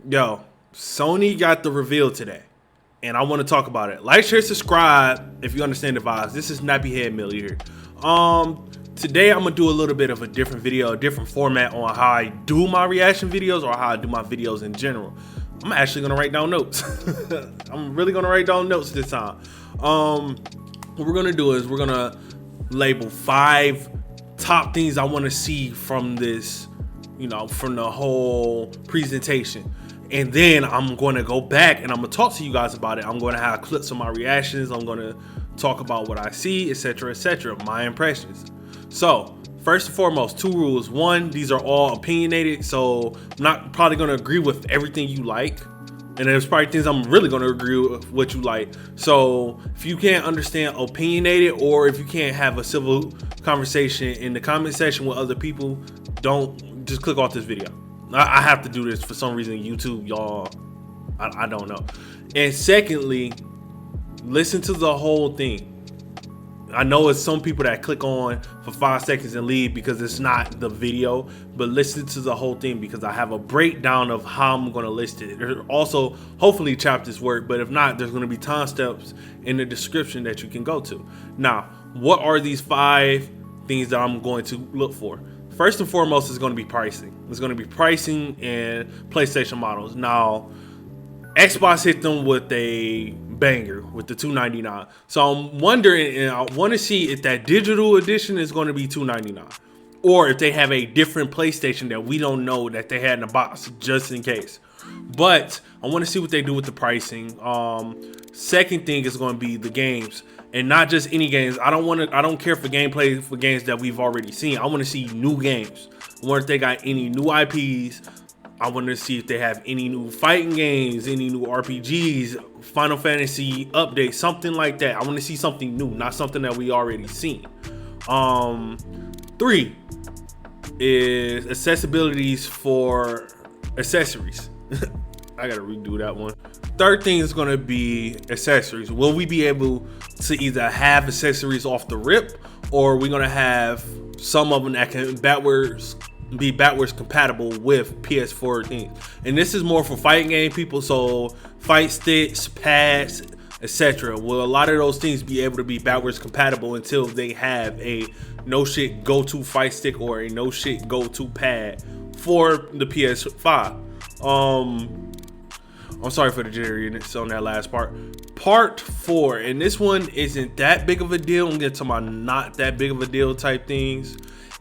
Yo, Sony got the reveal today, and I want to talk about it. Like, share, subscribe if you understand the vibes. This is Nappy Head Millie here. Today I'm gonna do a little bit of a different video, a different format on how I do my reaction videos or how I do my videos in general. I'm actually gonna write down notes. I'm really gonna write down notes this time. What we're gonna do is we're gonna label 5 top things I want to see from this, from the whole presentation. And then I'm going to go back and I'm going to talk to you guys about it. I'm going to have clips of my reactions. I'm going to talk about what I see, etc., my impressions. So, first and foremost, 2 rules. 1, these are all opinionated, so I'm not probably going to agree with everything you like. And there's probably things I'm really going to agree with what you like. So, if you can't understand opinionated, or if you can't have a civil conversation in the comment section with other people, don't just click off this video. I have to do this for some reason. YouTube, y'all, I don't know. And secondly, listen to the whole thing. I know it's some people that click on for 5 seconds and leave because it's not the video, but listen to the whole thing because I have a breakdown of how I'm going to list it. There's also, hopefully, chapters work, but if not, there's going to be timestamps in the description that you can go to. Now, what are these 5 things that I'm going to look for? First and foremost, is going to be pricing. It's going to be pricing and PlayStation models. Now, Xbox hit them with a banger with the $299. So I'm wondering, and I want to see if that digital edition is going to be $299, or if they have a different PlayStation that we don't know that they had in the box, just in case. But I want to see what they do with the pricing. Second thing is going to be the games. And not just any games. I don't care for gameplay for games that we've already seen. I want to see new games. I wonder if they got any new IPs. I want to see if they have any new fighting games, any new RPGs, Final Fantasy updates, something like that. I want to see something new, not something that we already seen. 3 is accessibilities for accessories. I gotta redo that one. Third thing is gonna be accessories. Will we be able to either have accessories off the rip, or are we gonna have some of them that can be backwards compatible with PS4 things? And this is more for fighting game people, so fight sticks, pads, etc. Will a lot of those things be able to be backwards compatible until they have a no shit go-to fight stick or a no shit go-to pad for the PS5? I'm sorry for the jitteriness on that last part. Part 4, and this one isn't that big of a deal. I'm getting to my not that big of a deal type things.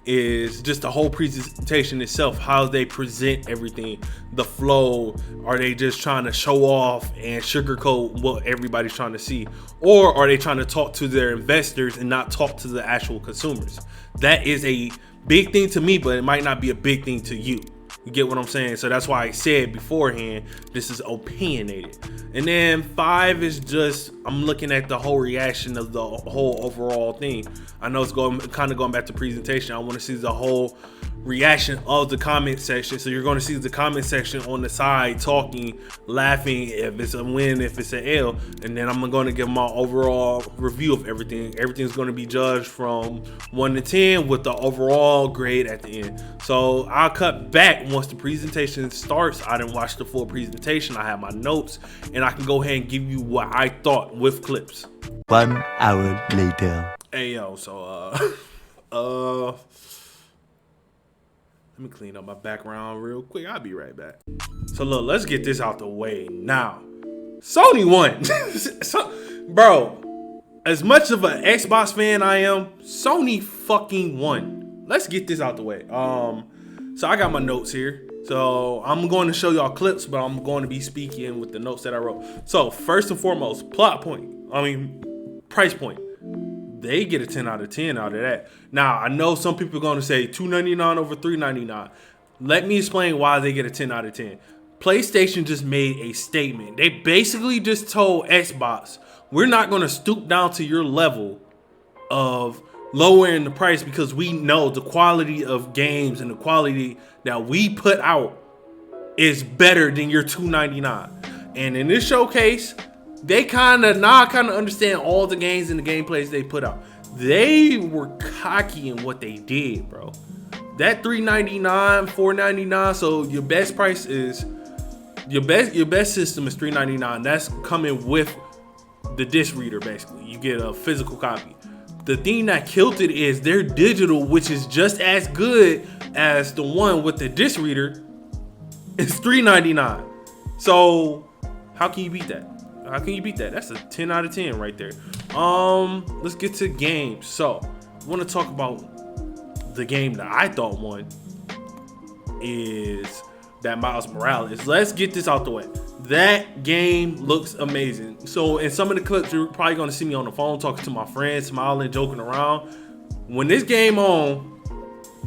Is just the whole presentation itself, how they present everything, the flow. Are they just trying to show off and sugarcoat what everybody's trying to see, or are they trying to talk to their investors and not talk to the actual consumers? That is a big thing to me, but it might not be a big thing to you. You get what I'm saying? So that's why I said beforehand, this is opinionated. And then 5 is just, I'm looking at the whole reaction of the whole overall thing. I know it's kind of going back to presentation. I want to see the whole reaction of the comment section. So you're going to see the comment section on the side talking, laughing, if it's a win, if it's an L. And then I'm going to give my overall review of everything. Everything's going to be judged from 1 to 10 with the overall grade at the end. So I'll cut back once the presentation starts. I didn't watch the full presentation. I have my notes, and I can go ahead and give you what I thought with clips. 1 hour later. Hey yo, so let me clean up my background real quick. I'll be right back. So look, let's get this out the way now. Sony won. Bro, as much of an Xbox fan I am, Sony fucking won. Let's get this out the way. So I got my notes here. So I'm going to show y'all clips, but I'm going to be speaking with the notes that I wrote. So first and foremost, price point. They get a 10 out of 10 out of that. Now, I know some people are going to say $299 over $399. Let me explain why they get a 10 out of 10. PlayStation just made a statement. They basically just told Xbox, we're not going to stoop down to your level of lowering the price because we know the quality of games and the quality that we put out is better than your $299. And in this showcase, they kind of understand all the games and the gameplays they put out. They were cocky in what they did, bro. That $399, $499, so your best price is Your best system is $399. That's coming with the disc reader, basically. You get a physical copy. The thing that killed it is their digital, which is just as good as the one with the disc reader, is $399. So how can you beat that? How can you beat that? That's a 10 out of 10 right there. Let's get to games. So I want to talk about the game that I thought won is that Miles Morales. Let's get this out the way. That game looks amazing. So in some of the clips, you're probably going to see me on the phone talking to my friends, smiling, joking around. When this game on,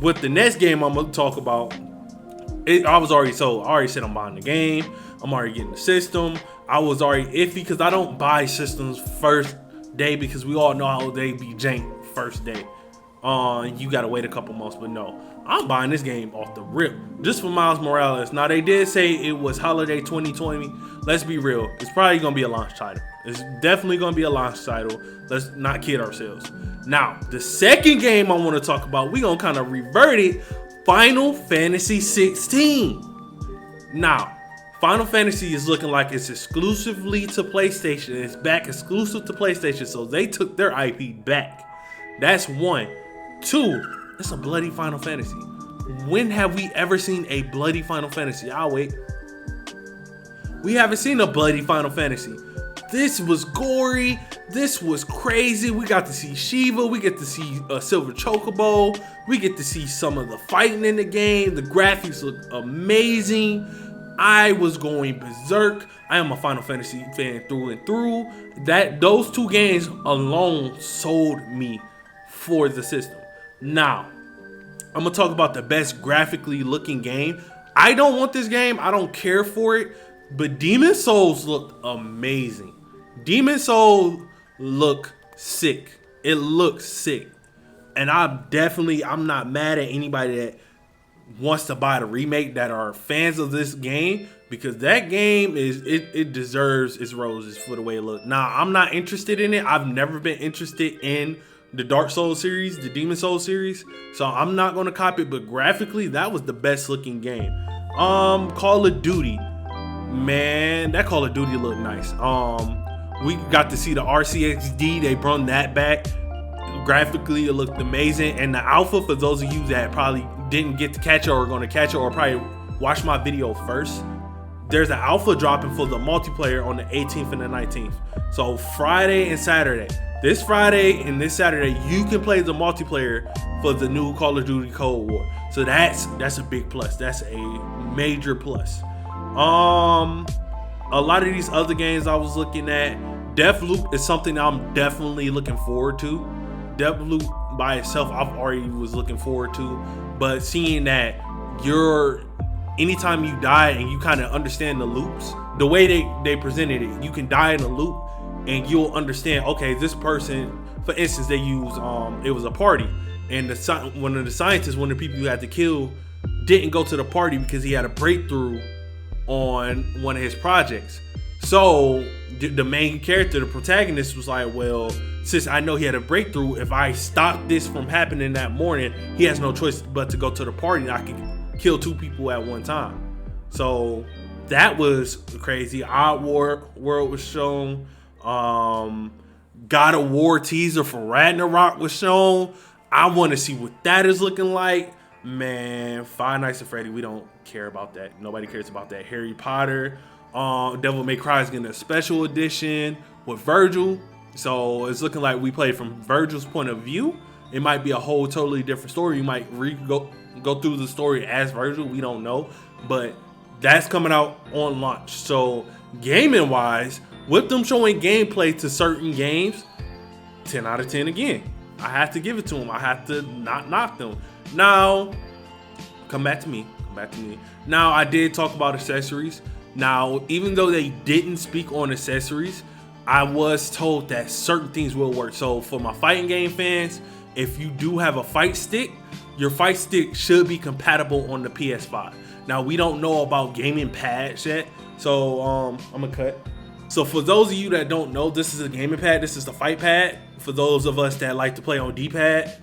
with the next game I'm going to talk about, I was already sold. I already said I'm buying the game. I'm already getting the system. I was already iffy because I don't buy systems first day because we all know how they be jank first day. You gotta wait a couple months, but no, I'm buying this game off the rip just for Miles Morales. Now they did say it was holiday 2020. Let's be real, it's probably gonna be a launch title. It's definitely gonna be a launch title. Let's not kid ourselves. Now the second game I want to talk about, we gonna kind of revert it. Final Fantasy 16. Now Final Fantasy is looking like it's exclusively to PlayStation. It's back exclusive to PlayStation, so they took their IP back. That's one. Two, it's a bloody Final Fantasy. When have we ever seen a bloody Final Fantasy? I'll wait. We haven't seen a bloody Final Fantasy. This was gory. This was crazy. We got to see Shiva. We get to see a Silver Chocobo. We get to see some of the fighting in the game. The graphics look amazing. I was going berserk. I am a Final Fantasy fan through and through. Those two games alone sold me for the system. Now, I'm gonna talk about the best graphically looking game. I don't want this game. I don't care for it. But Demon Souls looked amazing. Demon Souls look sick. It looks sick. And I'm not mad at anybody that wants to buy the remake that are fans of this game, because that game it deserves its roses for the way it looks. Now, I'm not interested in it. I've never been interested in the Dark Souls series, the Demon Souls series, so I'm not going to copy it. But graphically, that was the best looking game. Call of Duty, man, that Call of Duty looked nice. We got to see the RCXD. They brought that back. Graphically, it looked amazing. And the alpha, for those of you that probably didn't get to catch it or are going to catch it or probably watch my video first, there's an alpha dropping for the multiplayer on the 18th and the 19th. So Friday and Saturday. This Friday and this Saturday, you can play the multiplayer for the new Call of Duty Cold War. So that's a big plus. That's a major plus. A lot of these other games I was looking at, Deathloop is something I'm definitely looking forward to. Deathloop by itself, I've already was looking forward to, but seeing that anytime you die and you kind of understand the loops, the way they presented it, you can die in a loop and you'll understand, okay, this person, for instance, they use, it was a party, and one of the scientists, one of the people you had to kill, didn't go to the party because he had a breakthrough on one of his projects. So the main character, the protagonist, was like, well, since I know he had a breakthrough, if I stop this from happening that morning, he has no choice but to go to the party and I can kill two people at one time. So that was crazy. Odd World was shown. God of War teaser for Ragnarok was shown. I want to see what that is looking like. Man, Five Nights at Freddy, we don't care about that. Nobody cares about that. Harry Potter, Devil May Cry is getting a special edition with Virgil. So it's looking like we play from Virgil's point of view. It might be a whole totally different story. You might go through the story as Virgil. We don't know. But that's coming out on launch. So gaming wise, with them showing gameplay to certain games, 10 out of 10 again. I have to give it to them. I have to not knock them. Now, come back to me. Now, I did talk about accessories. Now, even though they didn't speak on accessories, I was told that certain things will work. So for my fighting game fans, if you do have a fight stick, your fight stick should be compatible on the PS5. Now, we don't know about gaming pads yet, so I'm gonna cut. So for those of you that don't know, this is a gaming pad. This is the fight pad. For those of us that like to play on D-pad,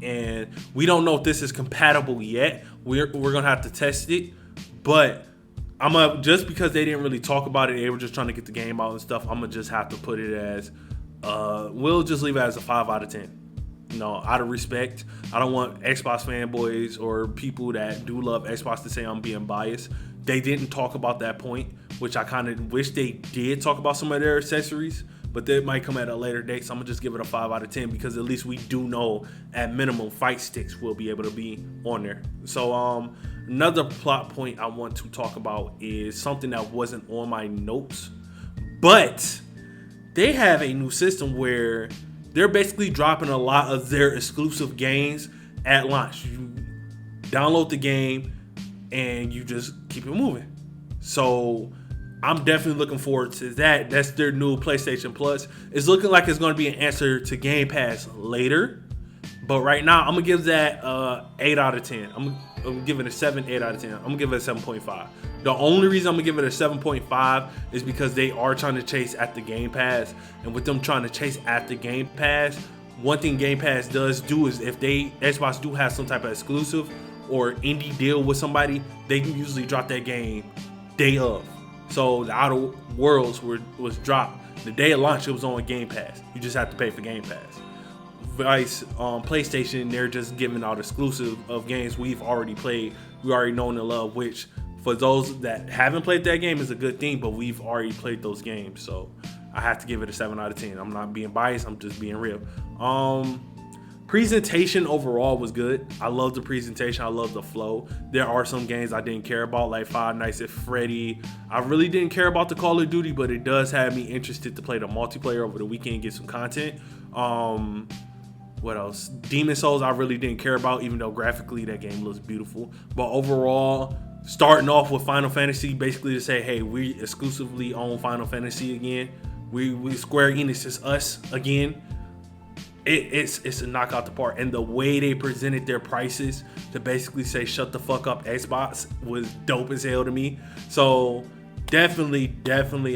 and we don't know if this is compatible yet. We're gonna have to test it, but just because they didn't really talk about it, they were just trying to get the game out and stuff. I'm gonna just have to put it as we'll just leave it as a 5 out of 10. You know, out of respect, I don't want Xbox fanboys or people that do love Xbox to say I'm being biased. They didn't talk about that point, which I kind of wish they did talk about some of their accessories, but they might come at a later date. So I'm gonna just give it a 5 out of 10 because at least we do know at minimum fight sticks will be able to be on there. So another plot point I want to talk about is something that wasn't on my notes, but they have a new system where they're basically dropping a lot of their exclusive games at launch. You download the game and you just keep it moving. So I'm definitely looking forward to that. That's their new PlayStation Plus. It's looking like it's going to be an answer to Game Pass later. But right now, I'm going to give that 8 out of 10. I'm giving it a 7, 8 out of 10. I'm going to give it a 7.5. The only reason I'm going to give it a 7.5 is because they are trying to chase at the Game Pass. And with them trying to chase at the Game Pass, one thing Game Pass does do is if Xbox do have some type of exclusive or indie deal with somebody, they can usually drop that game day of. So the Outer Worlds was dropped the day of launch. It was on Game Pass. You just have to pay for Game Pass. PlayStation, they're just giving out exclusive of games we've already played, we already know and love, which for those that haven't played that game is a good thing, but we've already played those games, so I have to give it a 7 out of 10. I'm not being biased, I'm just being real. Presentation overall was good. I love the presentation, I love the flow. There are some games I didn't care about, like Five Nights at Freddy. I really didn't care about the Call of Duty, but it does have me interested to play the multiplayer over the weekend and get some content. What else? Demon Souls I really didn't care about, even though graphically that game looks beautiful. But overall, starting off with Final Fantasy, basically to say, hey, we exclusively own Final Fantasy again. We Square Enix is us again. It's a knockout the park. And the way they presented their prices to basically say shut the fuck up Xbox was dope as hell to me. So definitely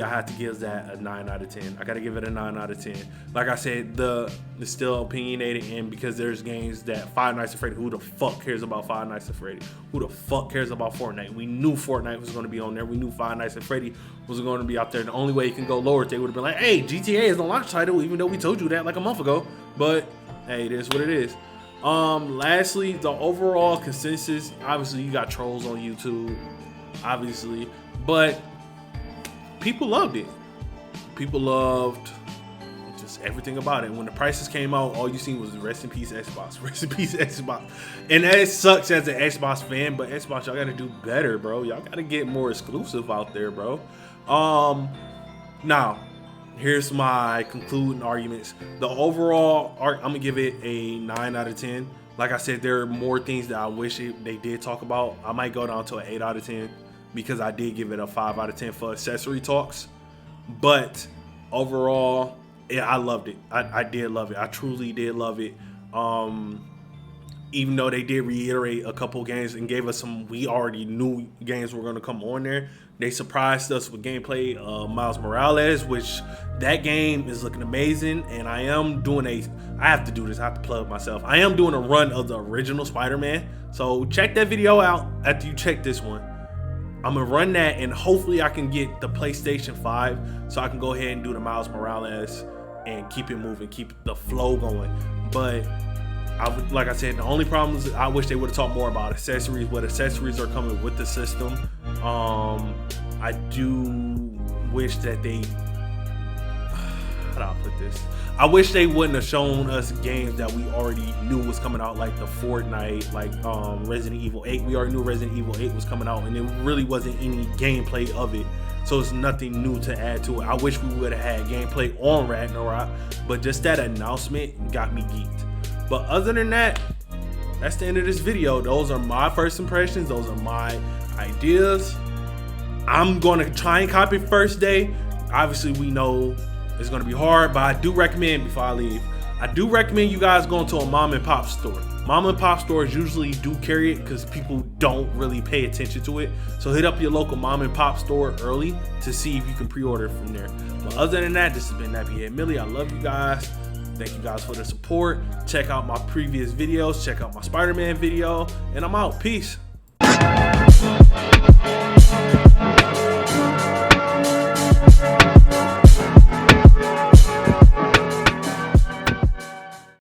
I have to give that a 9 out of 10. I gotta give it a 9 out of 10. Like I said, it's still opinionated, and because there's games that Five Nights at Freddy, who the fuck cares about Five Nights at Freddy? Who the fuck cares about Fortnite? We knew Fortnite was gonna be on there. We knew Five Nights at Freddy was gonna be out there. The only way you can go lower, they would have been like, hey, GTA is the launch title, even though we told you that like a month ago. But hey, it is what it is. Lastly, the overall consensus, obviously you got trolls on YouTube, obviously, but people loved it. People loved just everything about it. When the prices came out, all you seen was rest in peace Xbox, rest in peace Xbox. And that sucks as an Xbox fan, but Xbox, y'all gotta do better, bro. Y'all gotta get more exclusive out there, bro. Now, here's my concluding arguments. The overall, I'm gonna give it a 9 out of 10. Like I said, there are more things that I wish they did talk about. I might go down to an 8 out of 10. Because I did give it a 5 out of 10 for accessory talks. But overall, yeah, I loved it. I did love it. I truly did love it. Even though they did reiterate a couple games and gave us some we already knew games were going to come on there, they surprised us with gameplay. Miles Morales, which that game is looking amazing. And I have to do this. I have to plug myself. I am doing a run of the original Spider-Man. So check that video out after you check this one. I'm gonna run that, and hopefully I can get the PlayStation 5 so I can go ahead and do the Miles Morales and keep it moving, keep the flow going. But like I said, the only problem is I wish they would have talked more about accessories. What accessories are coming with the system. I do wish that they, how do I put this? I wish they wouldn't have shown us games that we already knew was coming out, like the Fortnite, like Resident Evil 8. We already knew Resident Evil 8 was coming out, and there really wasn't any gameplay of it. So it's nothing new to add to it. I wish we would have had gameplay on Ragnarok, but just that announcement got me geeked. But other than that, that's the end of this video. Those are my first impressions. Those are my ideas. I'm going to try and copy first day. Obviously, we know it's going to be hard, but I do recommend, before I leave, I do recommend you guys going to a mom and pop store. Mom and pop stores usually do carry it because people don't really pay attention to it. So hit up your local mom and pop store early to see if you can pre-order from there. But other than that, this has been Nappy Millie. I love you guys. Thank you guys for the support. Check out my previous videos. Check out my Spider-Man video. And I'm out. Peace.